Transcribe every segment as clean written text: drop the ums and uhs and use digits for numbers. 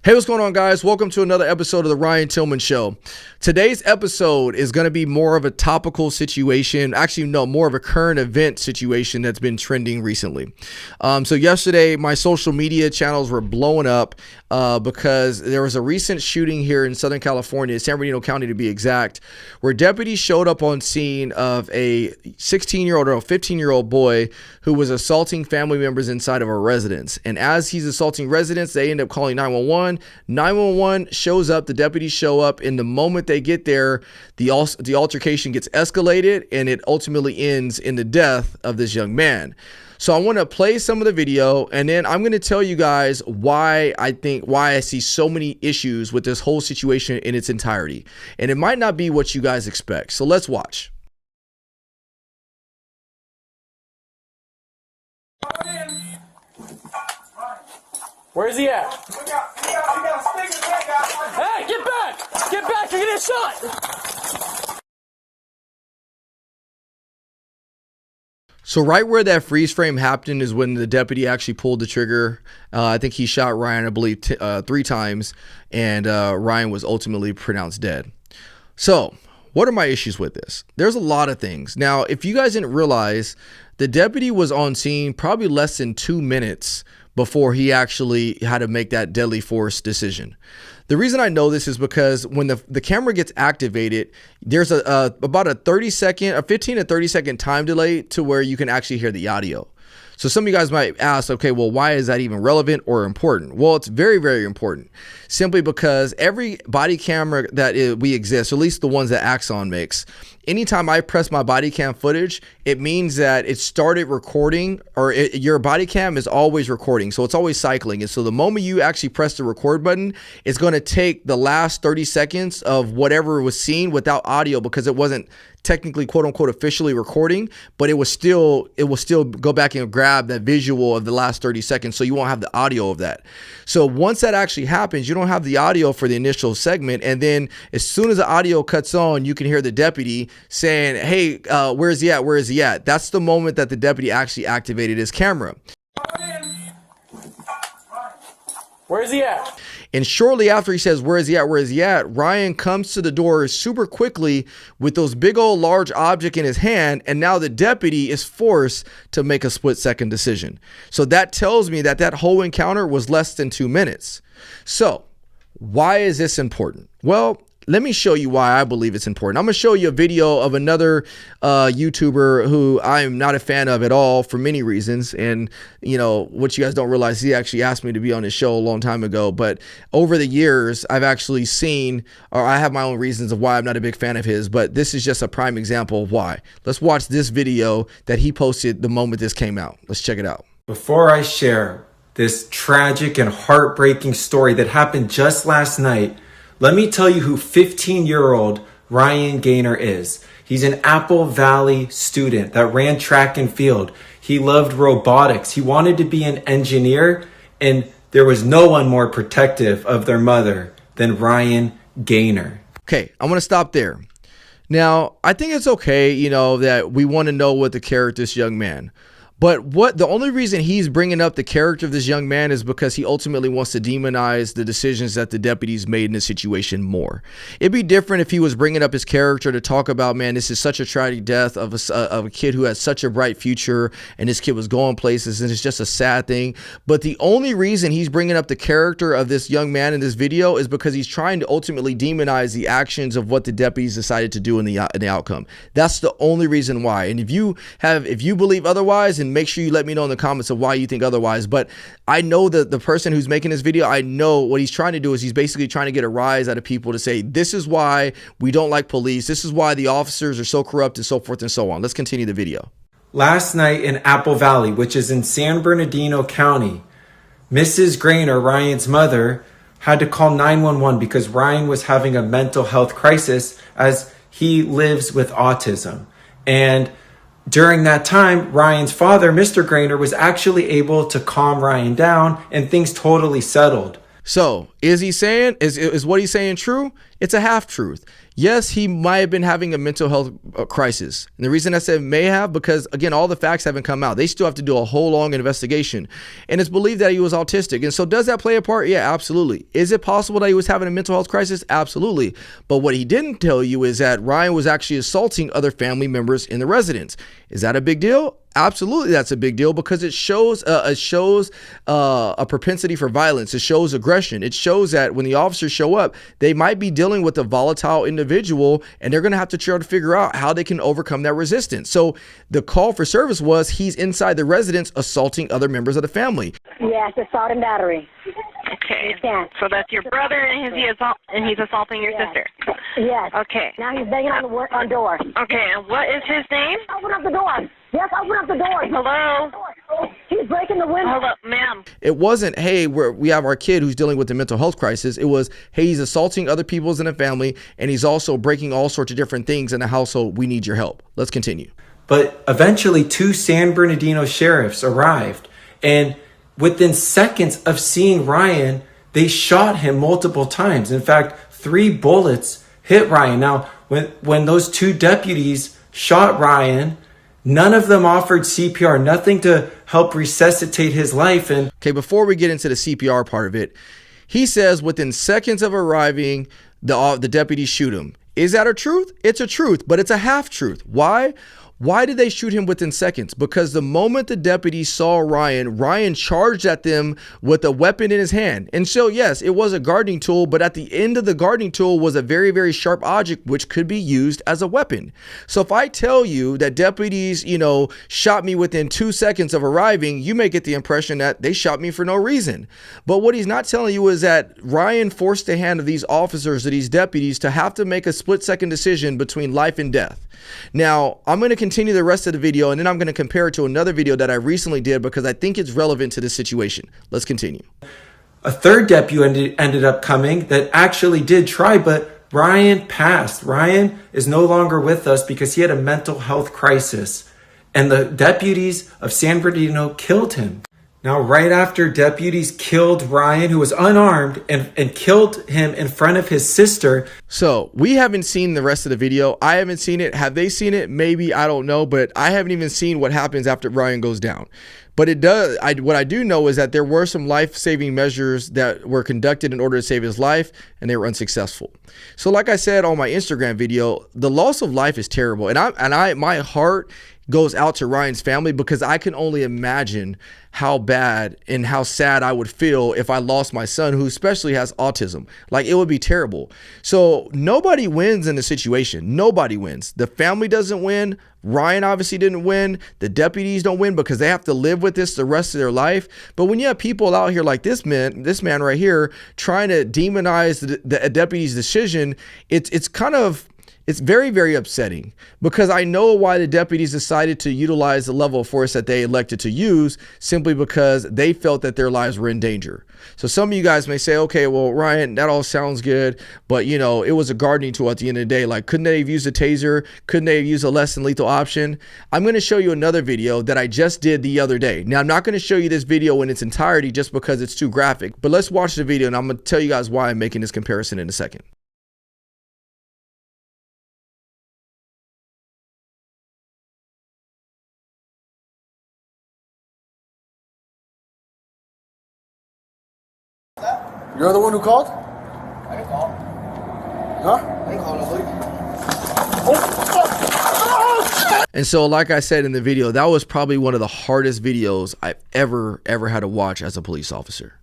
Hey, what's going on, guys? Welcome to another episode of the Ryan Tillman Show. Today's episode is going to be more of a topical situation. Actually, no, more of a current event situation that's been trending recently. So yesterday, my social media channels were blowing up because there was a recent shooting here in Southern California, San Bernardino County to be exact, where deputies showed up on scene of a 16-year-old or a 15-year-old boy who was assaulting family members inside of a residence. And as he's assaulting residents, they end up calling 911. 911 shows up, the deputies show up, and the moment they get there, the altercation gets escalated, and it ultimately ends in the death of this young man. So I want to play some of the video, and then I'm going to tell you guys why I see so many issues with this whole situation in its entirety. And it might not be what you guys expect. So let's watch. Where's he at? Hey, get back! Get back, you're gonna get shot! So right where that freeze frame happened is when the deputy actually pulled the trigger. I think he shot Ryan, I believe, 3 times, and Ryan was ultimately pronounced dead. So what are my issues with this? There's a lot of things. Now, if you guys didn't realize, the deputy was on scene probably less than 2 minutes before he actually had to make that deadly force decision. The reason I know this is because when the camera gets activated, there's about a 15 to 30 second time delay to where you can actually hear the audio. So some of you guys might ask, okay, well, why is that even relevant or important? Well, it's very, very important, simply because every body camera that we exist, or at least the ones that Axon makes, anytime I press my body cam footage, it means that it started recording, or your body cam is always recording. So it's always cycling. And so the moment you actually press the record button, it's going to take the last 30 seconds of whatever was seen without audio, because it wasn't technically quote unquote officially recording, but it will still go back and grab that visual of the last 30 seconds. So you won't have the audio of that. So once that actually happens, you don't have the audio for the initial segment. And then as soon as the audio cuts on, you can hear the deputy saying, hey, where's he at? Where is he at? That's the moment that the deputy actually activated his camera. Where's he at? And shortly after he says, where is he at? Where is he at? Ryan comes to the door super quickly with those big old large object in his hand. And now the deputy is forced to make a split-second decision. So that tells me that that whole encounter was less than 2 minutes. So why is this important? Well, let me show you why I believe it's important. I'm going to show you a video of another YouTuber who I'm not a fan of at all for many reasons. And, you know, what you guys don't realize, he actually asked me to be on his show a long time ago. But over the years, I've actually seen, or I have my own reasons of why I'm not a big fan of his. But this is just a prime example of why. Let's watch this video that he posted the moment this came out. Let's check it out. Before I share this tragic and heartbreaking story that happened just last night, let me tell you who 15-year-old Ryan Gaynor is. He's an Apple Valley student that ran track and field. He loved robotics. He wanted to be an engineer, and there was no one more protective of their mother than Ryan Gaynor. Okay, I'm going to stop there. Now, I think it's okay, you know, that we want to know what the character of this young man. But the only reason he's bringing up the character of this young man is because he ultimately wants to demonize the decisions that the deputies made in this situation more. It'd be different if he was bringing up his character to talk about, man, this is such a tragic death of a kid who had such a bright future, and this kid was going places, and it's just a sad thing. But the only reason he's bringing up the character of this young man in this video is because he's trying to ultimately demonize the actions of what the deputies decided to do in the outcome. That's the only reason why. And if you believe otherwise, and make sure you let me know in the comments of why you think otherwise. But I know that the person who's making this video, I know what he's trying to do is he's basically trying to get a rise out of people to say, this is why we don't like police. This is why the officers are so corrupt, and so forth and so on. Let's continue the video. Last night in Apple Valley, which is in San Bernardino County, Mrs. Gaynor, Ryan's mother, had to call 911 because Ryan was having a mental health crisis, as he lives with autism. And during that time, Ryan's father, Mr. Gaynor, was actually able to calm Ryan down, and things totally settled. So is he saying, is what he's saying true? It's a half truth. Yes, he might have been having a mental health crisis. And the reason I said may have, because again, all the facts haven't come out. They still have to do a whole long investigation. And it's believed that he was autistic. And so does that play a part? Yeah, absolutely. Is it possible that he was having a mental health crisis? Absolutely. But what he didn't tell you is that Ryan was actually assaulting other family members in the residence. Is that a big deal? Absolutely, that's a big deal, because it shows a propensity for violence. It shows aggression. It shows that when the officers show up, they might be dealing with a volatile individual, and they're going to have to try to figure out how they can overcome that resistance. So the call for service was he's inside the residence assaulting other members of the family. Yes, assault and battery. Okay. So that's your brother, and he's assaulting your sister. Yes. Okay. Now he's banging on doors. Okay, and what is his name? Open up the door. Yes, open up the door. Hello? He's breaking the window. Hello, ma'am. It wasn't, hey, we have our kid who's dealing with a mental health crisis. It was, hey, he's assaulting other people in the family, and he's also breaking all sorts of different things in the household. We need your help. Let's continue. But eventually 2 San Bernardino sheriffs arrived, and within seconds of seeing Ryan, they shot him multiple times. In fact, 3 bullets hit Ryan. Now, when those 2 deputies shot Ryan, none of them offered CPR, nothing to help resuscitate his life. And okay, before we get into the CPR part of it, he says within seconds of arriving, the deputies shoot him. Is that a truth? It's a truth, but it's a half truth. Why? Why did they shoot him within seconds? Because the moment the deputies saw Ryan charged at them with a weapon in his hand. And so, yes, it was a gardening tool, but at the end of the gardening tool was a very, very sharp object which could be used as a weapon. So if I tell you that deputies, shot me within 2 seconds of arriving, you may get the impression that they shot me for no reason. But what he's not telling you is that Ryan forced the hand of these officers, of these deputies, to have to make a split-second decision between life and death. Now, I'm going to continue the rest of the video, and then I'm going to compare it to another video that I recently did because I think it's relevant to this situation. Let's continue. a 3rd deputy ended up coming that actually did try, but Ryan passed. Ryan is no longer with us because he had a mental health crisis, and the deputies of San Bernardino killed him. Now, right after deputies killed Ryan, who was unarmed, and killed him in front of his sister. So we haven't seen the rest of the video. I haven't seen it. Have they seen it? Maybe, I don't know, but I haven't even seen what happens after Ryan goes down. But it does. What I do know is that there were some life-saving measures that were conducted in order to save his life, and they were unsuccessful. So like I said on my Instagram video, the loss of life is terrible. And my heart goes out to Ryan's family because I can only imagine how bad and how sad I would feel if I lost my son, who especially has autism. Like, it would be terrible. So nobody wins in the situation. Nobody wins. The family doesn't win. Ryan obviously didn't win. The deputies don't win because they have to live with this the rest of their life. But when you have people out here like this man right here trying to demonize the deputy's decision, it's very, very upsetting, because I know why the deputies decided to utilize the level of force that they elected to use, simply because they felt that their lives were in danger. So some of you guys may say, okay, well, Ryan, that all sounds good, but it was a gardening tool at the end of the day. Like, couldn't they have used a taser? Couldn't they have used a less than lethal option? I'm going to show you another video that I just did the other day. Now, I'm not going to show you this video in its entirety just because it's too graphic, but let's watch the video and I'm going to tell you guys why I'm making this comparison in a second. You're the one who called? I didn't call. Huh? I didn't call. And so, like I said in the video, that was probably one of the hardest videos I've ever had to watch as a police officer.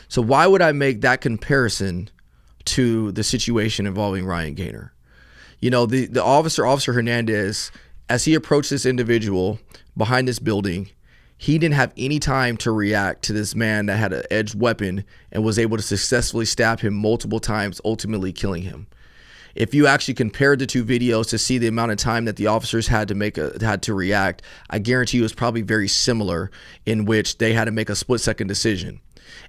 So why would I make that comparison to the situation involving Ryan Gaynor? The officer Hernandez, as he approached this individual behind this building, he didn't have any time to react to this man that had an edged weapon and was able to successfully stab him multiple times, ultimately killing him. If you actually compared the two videos to see the amount of time that the officers had to react, I guarantee you it's probably very similar, in which they had to make a split-second decision.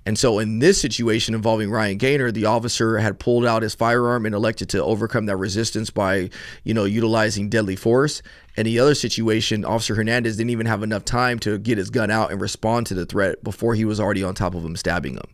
And so in this situation involving Ryan Gaynor, the officer had pulled out his firearm and elected to overcome that resistance by, utilizing deadly force. And the other situation, Officer Hernandez didn't even have enough time to get his gun out and respond to the threat before he was already on top of him, stabbing him.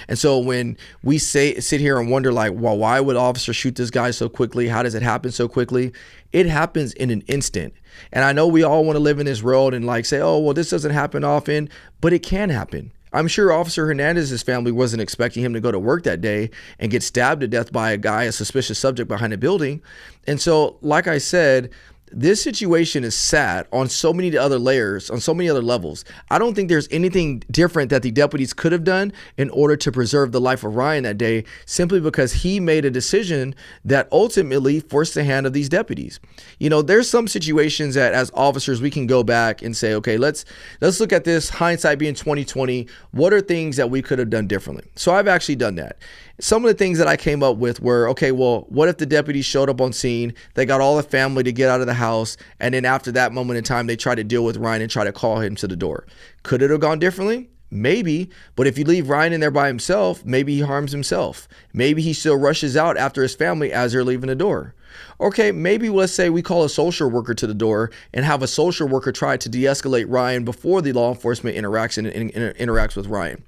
And so when we sit here and wonder, like, well, why would officer shoot this guy so quickly? How does it happen so quickly? It happens in an instant. And I know we all want to live in this world and like say, oh, well, this doesn't happen often, but it can happen. I'm sure Officer Hernandez's family wasn't expecting him to go to work that day and get stabbed to death by a suspicious subject behind a building. And so, like I said, this situation is sad on so many other layers, on so many other levels. I don't think there's anything different that the deputies could have done in order to preserve the life of Ryan that day, simply because he made a decision that ultimately forced the hand of these deputies. There's some situations that as officers, we can go back and say, okay, let's look at this, hindsight being 2020. What are things that we could have done differently? So I've actually done that. Some of the things that I came up with were, okay, well, what if the deputies showed up on scene, they got all the family to get out of the house, and then after that moment in time, they try to deal with Ryan and try to call him to the door? Could it have gone differently? Maybe, but if you leave Ryan in there by himself, maybe he harms himself. Maybe he still rushes out after his family as they're leaving the door. Okay, maybe let's say we call a social worker to the door and have a social worker try to de-escalate Ryan before the law enforcement interacts with Ryan.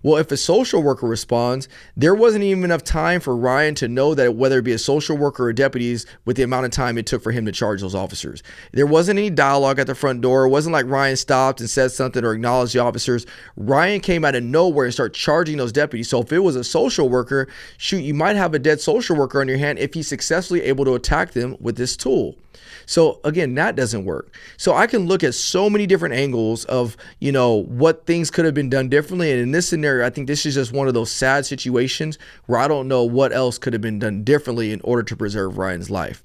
Well, if a social worker responds, there wasn't even enough time for Ryan to know that whether it be a social worker or deputies with the amount of time it took for him to charge those officers. There wasn't any dialogue at the front door. It wasn't like Ryan stopped and said something or acknowledged the officers. Ryan came out of nowhere and started charging those deputies. So if it was a social worker, shoot, you might have a dead social worker on your hand if he's successfully able to attack them with this tool. So again, that doesn't work. So I can look at so many different angles of, what things could have been done differently. And in this scenario, I think this is just one of those sad situations where I don't know what else could have been done differently in order to preserve Ryan's life.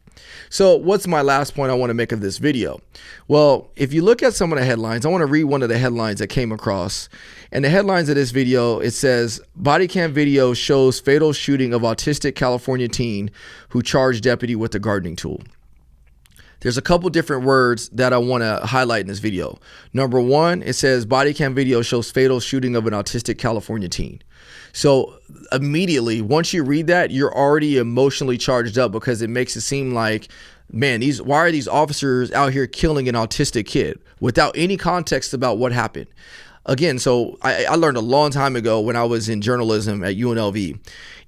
So what's my last point I want to make of this video? Well, if you look at some of the headlines, I want to read one of the headlines that came across. And the headlines of this video, it says, Bodycam video shows fatal shooting of autistic California teen who charged deputy with a gardening tool. There's a couple different words that I want to highlight in this video. Number one, it says body cam video shows fatal shooting of an autistic California teen. So immediately, once you read that, you're already emotionally charged up because it makes it seem like, man, why are these officers out here killing an autistic kid without any context about what happened? Again, so I learned a long time ago when I was in journalism at UNLV,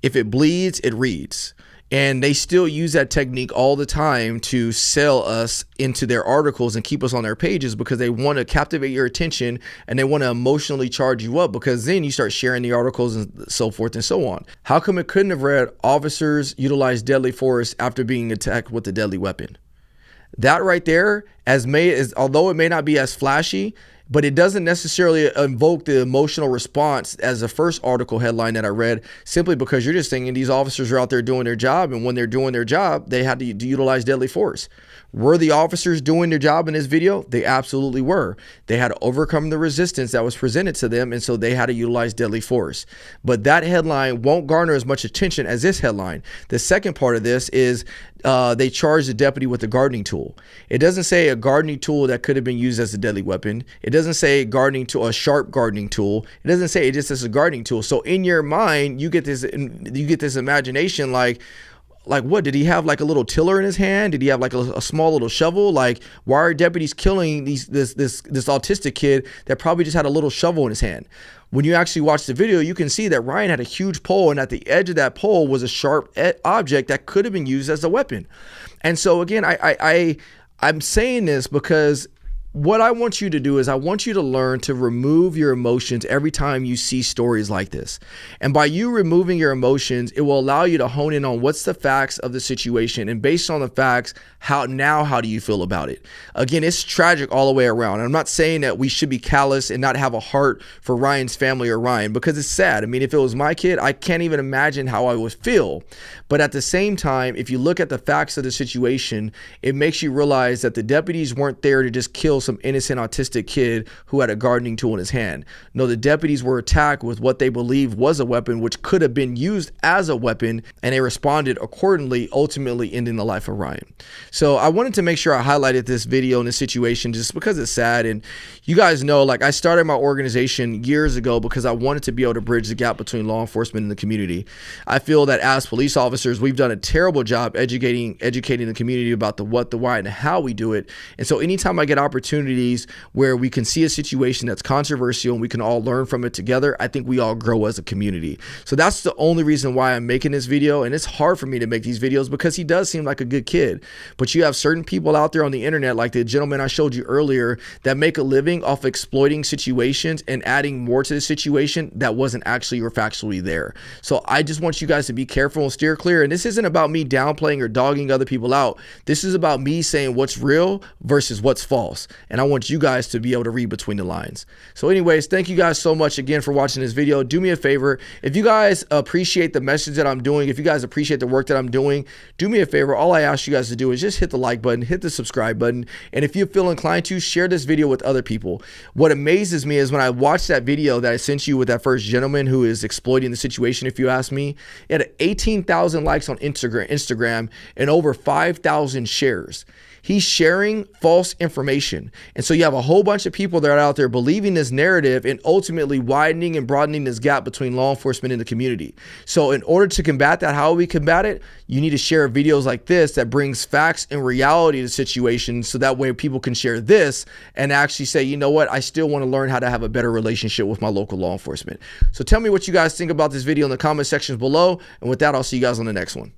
if it bleeds, it reads. And they still use that technique all the time to sell us into their articles and keep us on their pages because they want to captivate your attention and they want to emotionally charge you up because then you start sharing the articles and so forth and so on. How come it couldn't have read officers utilize deadly force after being attacked with a deadly weapon? That right there, although it may not be as flashy, but it doesn't necessarily invoke the emotional response as the first article headline that I read, simply because you're just thinking these officers are out there doing their job, and when they're doing their job, they had to utilize deadly force. Were the officers doing their job in this video? They absolutely were. They had to overcome the resistance that was presented to them, and so they had to utilize deadly force. But that headline won't garner as much attention as this headline. The second part of this is they charged the deputy with a gardening tool. It doesn't say a gardening tool that could have been used as a deadly weapon. It doesn't say a sharp gardening tool. It doesn't say it just as a gardening tool. So in your mind, you get this imagination like what? Did he have like a little tiller in his hand? Did he have like a small little shovel? Like, why are deputies killing this autistic kid that probably just had a little shovel in his hand? When you actually watch the video, you can see that Ryan had a huge pole, and at the edge of that pole was a sharp object that could have been used as a weapon. And so again, I'm saying this because what I want you to do is I want you to learn to remove your emotions every time you see stories like this. And by you removing your emotions, it will allow you to hone in on what's the facts of the situation. And based on the facts, how do you feel about it? Again, it's tragic all the way around. And I'm not saying that we should be callous and not have a heart for Ryan's family or Ryan, because it's sad. I mean, if it was my kid, I can't even imagine how I would feel. But at the same time, if you look at the facts of the situation, it makes you realize that the deputies weren't there to just kill some innocent autistic kid who had a gardening tool in his hand. No, the deputies were attacked with what they believed was a weapon, which could have been used as a weapon, and they responded accordingly, ultimately ending the life of Ryan. So I wanted to make sure I highlighted this video and this situation just because it's sad. And you guys know, like, I started my organization years ago because I wanted to be able to bridge the gap between law enforcement and the community. I feel that as police officers, we've done a terrible job educating the community about the what, the why, and the how we do it. And so anytime I get opportunities where we can see a situation that's controversial and we can all learn from it together, I think we all grow as a community. So that's the only reason why I'm making this video. And it's hard for me to make these videos because he does seem like a good kid. But you have certain people out there on the internet, like the gentleman I showed you earlier, that make a living off exploiting situations and adding more to the situation that wasn't actually or factually there. So I just want you guys to be careful and steer clear. And this isn't about me downplaying or dogging other people out. This is about me saying what's real versus what's false. And I want you guys to be able to read between the lines. So anyways, thank you guys so much again for watching this video. Do me a favor. If you guys appreciate the message that I'm doing, if you guys appreciate the work that I'm doing, do me a favor. All I ask you guys to do is just hit the like button, hit the subscribe button. And if you feel inclined to, share this video with other people. What amazes me is when I watched that video that I sent you with that first gentleman who is exploiting the situation, if you ask me, it had 18,000 likes on Instagram and over 5,000 shares. He's sharing false information. And so you have a whole bunch of people that are out there believing this narrative and ultimately widening and broadening this gap between law enforcement and the community. So in order to combat that, how we combat it, you need to share videos like this that brings facts and reality to situations, so that way people can share this and actually say, you know what, I still want to learn how to have a better relationship with my local law enforcement. So tell me what you guys think about this video in the comment sections below. And with that, I'll see you guys on the next one.